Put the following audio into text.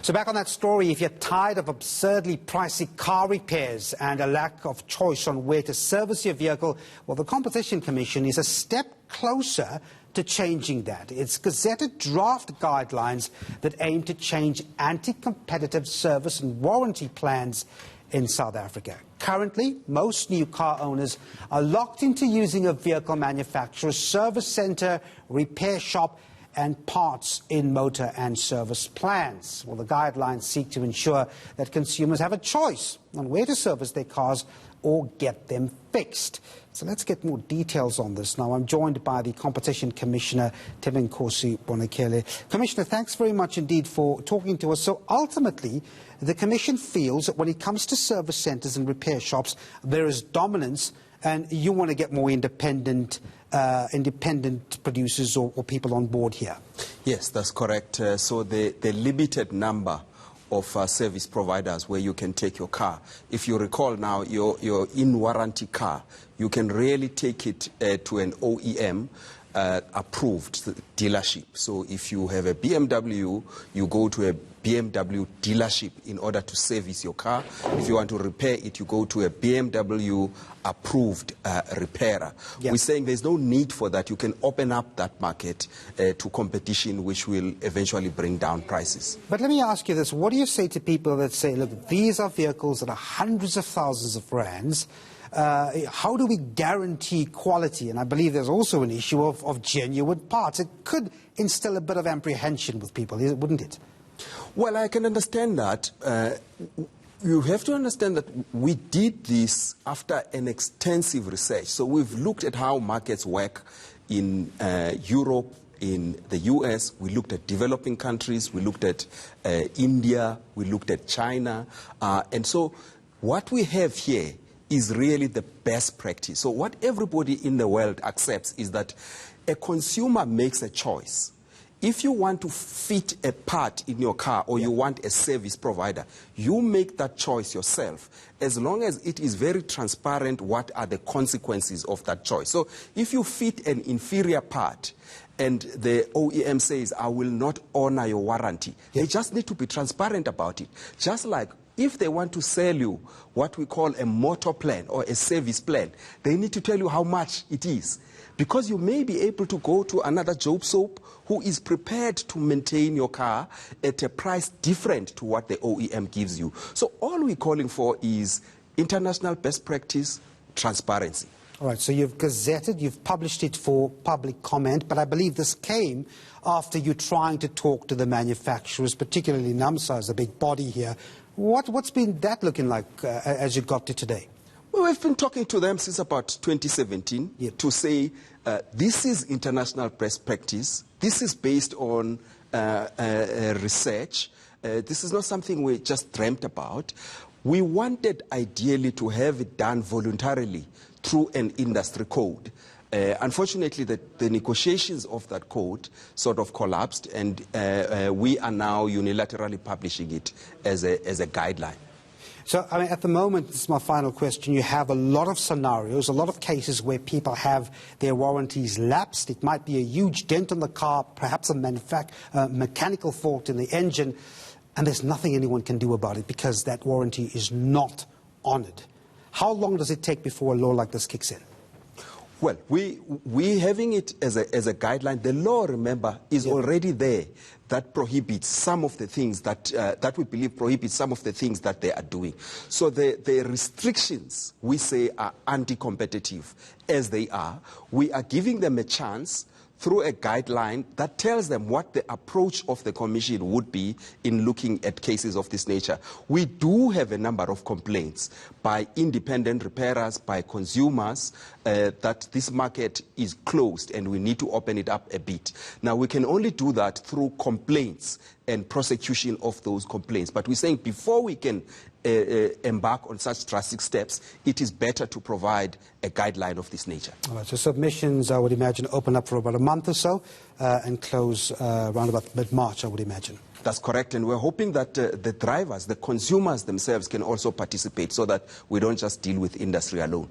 So back on that story, if you're tired of absurdly pricey car repairs and a lack of choice on where to service your vehicle, well, the Competition Commission is a step closer to changing that. It's gazetted draft guidelines that aim to change anti-competitive service and warranty plans in South Africa. Currently, most new car owners are locked into using a vehicle manufacturer's service centre, repair shop and parts in motor and service plans. Well, the guidelines seek to ensure that consumers have a choice on where to service their cars or get them fixed. So let's get more details on this. Now, I'm joined by the Competition Commissioner, Nkosi Bonakele. Commissioner, thanks very much indeed for talking to us. So ultimately, the Commission feels that when it comes to service centres and repair shops, there is dominance and you want to get more independent producers or people on board here. Yes, that's correct. So the limited number of service providers where you can take your car. If you recall now, your in-warranty car, you can really take it to an OEM approved dealership. So if you have a BMW, you go to a BMW dealership in order to service your car. If you want to repair it, you go to a BMW approved repairer. Yep. We're saying there's no need for that. You can open up that market to competition, which will eventually bring down prices. But let me ask you this. What do you say to people that say, look, these are vehicles that are hundreds of thousands of rands. How do we guarantee quality? And I believe there's also an issue of genuine parts. It could instill a bit of apprehension with people, wouldn't it? Well, I can understand that. You have to understand that we did this after an extensive research. So we've looked at how markets work in Europe, in the US. We looked at developing countries. We looked at India. We looked at China. And so what we have here is really the best practice. So what everybody in the world accepts is that a consumer makes a choice. If you want to fit a part in your car or you want a service provider, you make that choice yourself, as long as it is very transparent what are the consequences of that choice. So if you fit an inferior part and the OEM says, I will not honor your warranty, they just need to be transparent about it. Just like if they want to sell you what we call a motor plan or a service plan, they need to tell you how much it is. Because you may be able to go to another job soap who is prepared to maintain your car at a price different to what the OEM gives you. So all we're calling for is international best practice, transparency. All right, so you've gazetted, you've published it for public comment, but I believe this came after you trying to talk to the manufacturers, particularly NAMSA as a big body here. What's been that looking like as you got to today? Well, we've been talking to them since about 2017 to say this is international best practice. This is based on research. This is not something we just dreamt about. We wanted ideally to have it done voluntarily through an industry code. Unfortunately, the negotiations of that code sort of collapsed, and we are now unilaterally publishing it as a guideline. So, I mean, at the moment, this is my final question, you have a lot of scenarios, a lot of cases where people have their warranties lapsed. It might be a huge dent on the car, perhaps a mechanical fault in the engine, and there's nothing anyone can do about it because that warranty is not honoured. How long does it take before a law like this kicks in? Well, we having it as a guideline. The law, remember, is already there that prohibits some of the things that we believe prohibits some of the things that they are doing. So the restrictions, we say, are anti-competitive as they are. We are giving them a chance through a guideline that tells them what the approach of the Commission would be in looking at cases of this nature. We do have a number of complaints by independent repairers, by consumers, that this market is closed and we need to open it up a bit. Now, we can only do that through complaints and prosecution of those complaints. But we're saying before we can embark on such drastic steps, it is better to provide a guideline of this nature. All right, so submissions, I would imagine, open up for about a month or so and close around about mid-March, I would imagine. That's correct, and we're hoping that the drivers, the consumers themselves can also participate so that we don't just deal with industry alone.